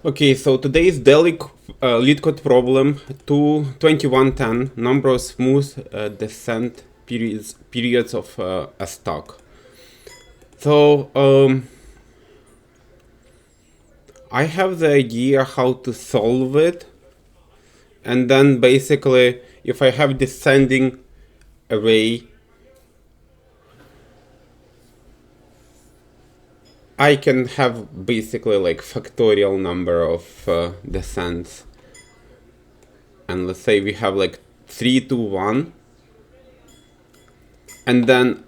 Okay, so today's daily Leetcode problem 2110 number of smooth descent periods of a stock. So I have the idea how to solve it, and then basically if I have descending array, I can have basically like factorial number of descents. And let's say we have like 3 to 1, and then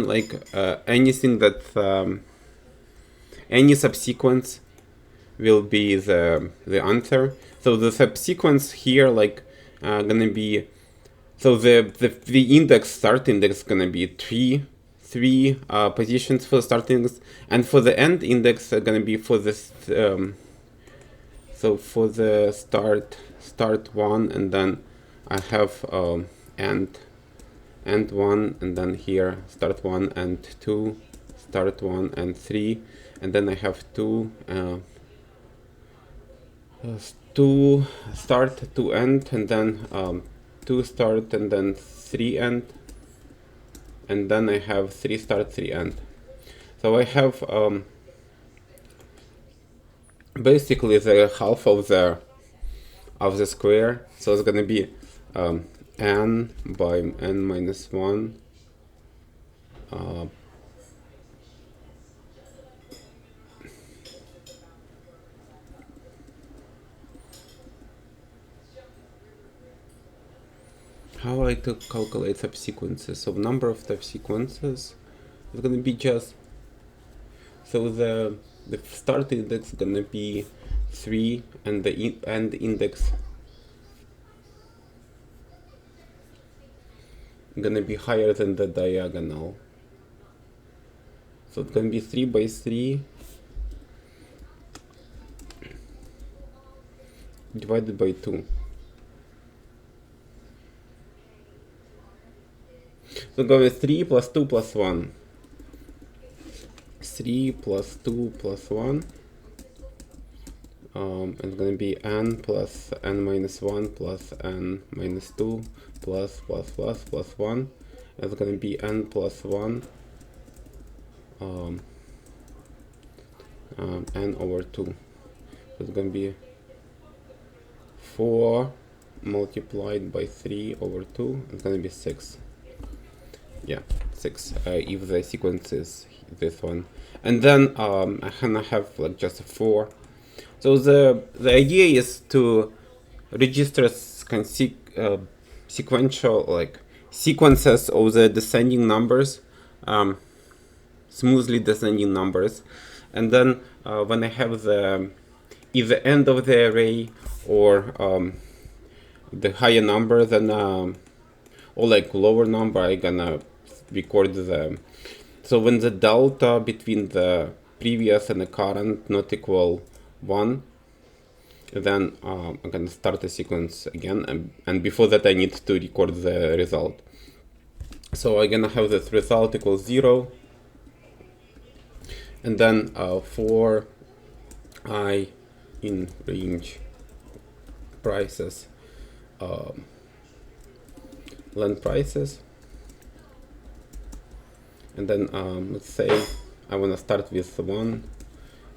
like anything that any subsequence will be the answer. So the subsequence here like gonna be, so the index start index is gonna be three positions for the start index, and for the end index gonna be for this so for the start one, and then I have end one, and then here start one and two, start one and three, and then I have two start to end, and then two start, and then three end, and then I have three start, three end. So I have basically the half of the square, so it's gonna be n by n minus 1 how I to calculate subsequences. So number of subsequences is gonna be just, so the start index is gonna be 3, and the end index gonna be higher than the diagonal. So it's gonna be 3 by 3 divided by 2. So go with 3 plus 2 plus 1. 3 plus 2 plus 1. It's gonna be n plus n minus 1 plus n minus 2 plus 1. It's gonna be n plus 1 n over 2. So it's gonna be 4 multiplied by 3 over 2. It's gonna be 6. Yeah, 6 if the sequence is this one, and then I'm gonna have like just 4. So the idea is to register sequential like sequences of the descending numbers, smoothly descending numbers, and then when I have the either end of the array or the higher number, then or like lower number, I'm gonna record the, so when the delta between the previous and the current not equal 1, then I'm gonna start the sequence again, and before that I need to record the result. So I'm gonna have this result equals 0, and then for I in range prices, len prices, and then let's say I want to start with 1,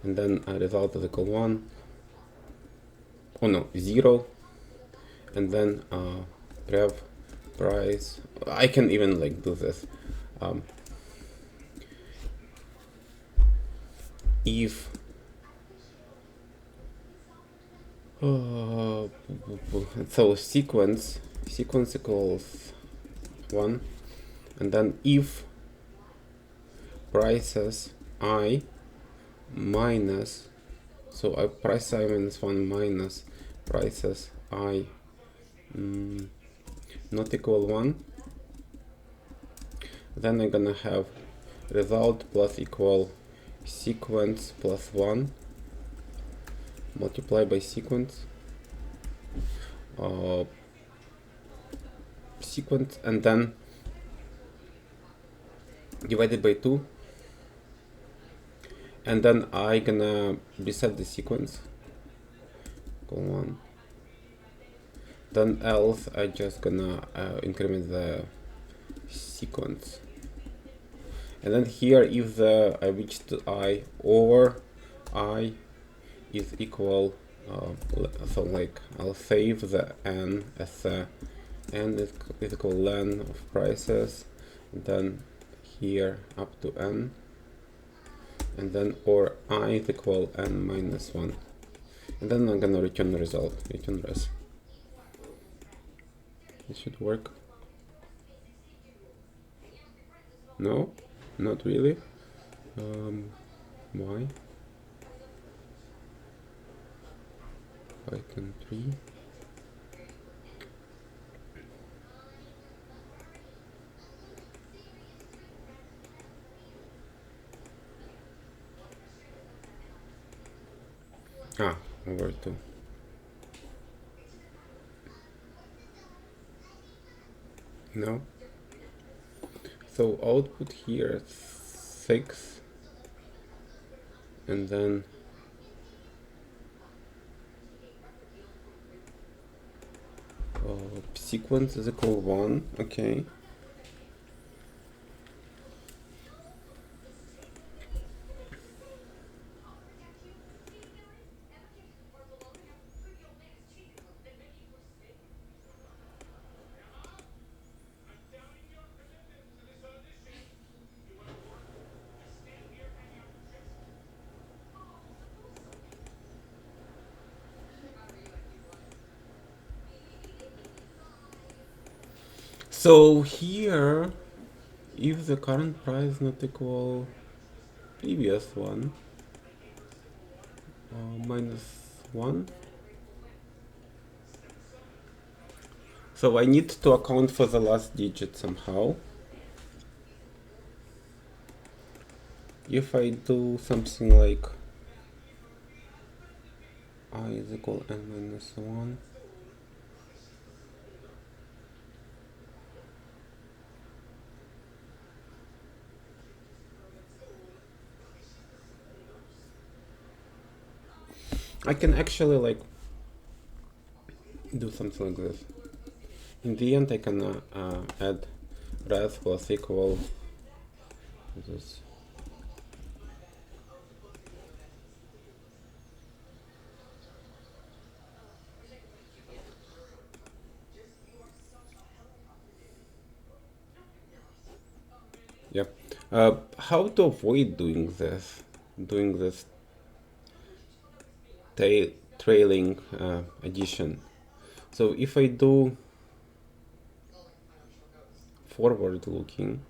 and then a result is equal 1, oh no, 0, and then rev price. I can even like do this if so sequence equals 1, and then if prices I minus, so price I minus 1 minus prices I not equal 1, then I'm gonna have result plus equal sequence plus 1 multiplied by sequence, and then divided by 2. and then I gonna reset the sequence. Go on. Then else I just gonna increment the sequence. And then here, if I reached I or I is equal, so like I'll save the n as n is equal len of prices, and then here up to n, and then or I is equal n minus 1, and then I'm gonna return the result, return res. It should work. No, not really. Why? Python 3. Over 2. No. So output here 6, and then sequence is equal 1. Okay. So here, if the current price not equal previous one, minus 1. So I need to account for the last digit somehow. If I do something like I is equal n minus 1, I can actually like do something like this. In the end, I can add res plus equal this. Yep. How to avoid doing this? Doing this trailing addition. So if I do forward looking,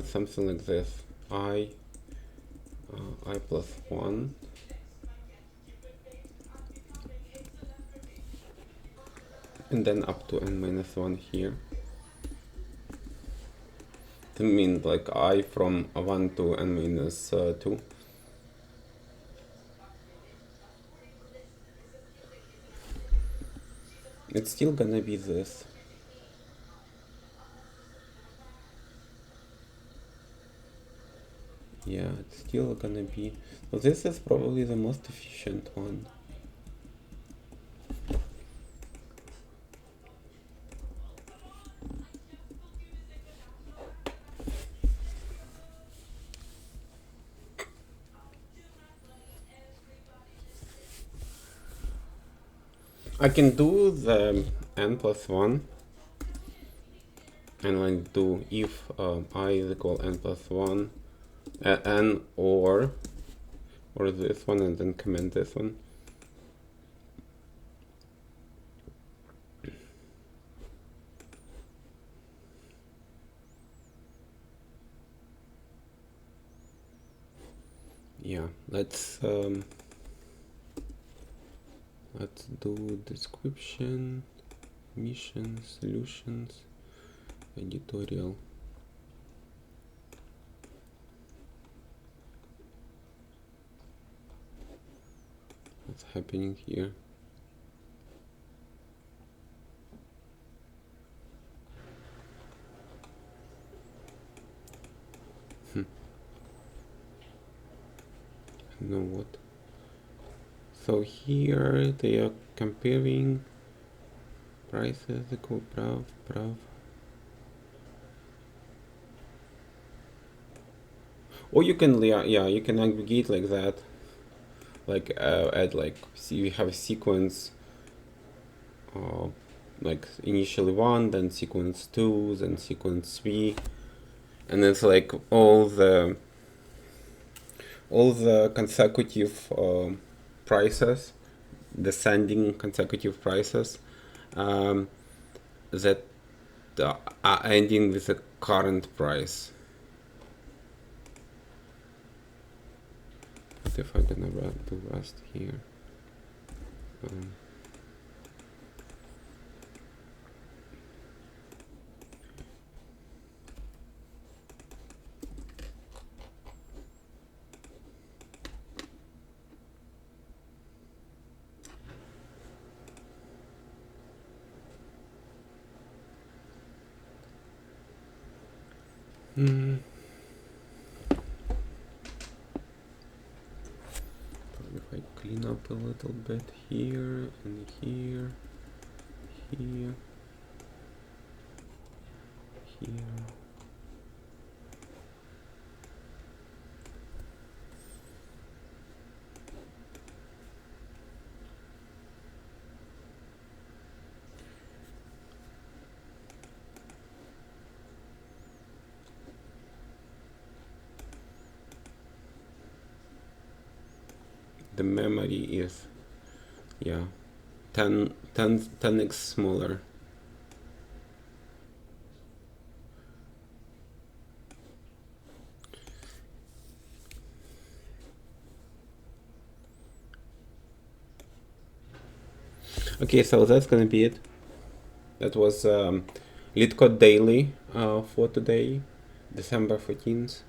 something like this, I plus 1, and then up to n minus 1 here. It means like I from 1 to n minus 2. It's still gonna be this. Yeah, it's still gonna be. So this is probably the most efficient one. I can do the n plus 1 and like do if I is equal n plus 1 n or this one, and then comment this one. Yeah, let's do description, mission, solutions, editorial. What's happening here? you know what. So here they are comparing prices, brav. Or you can, yeah, you can aggregate like that. Like add like, see, we have a sequence, like initially 1, then sequence 2, then sequence 3, and it's like all the consecutive prices, descending consecutive prices, that are ending with a current price. What if I'm gonna do Rust here? If I clean up a little bit here and here, here. The memory is, yeah, 10x smaller. Okay, so that's gonna be it. That was Leetcode Daily for today, December 14th.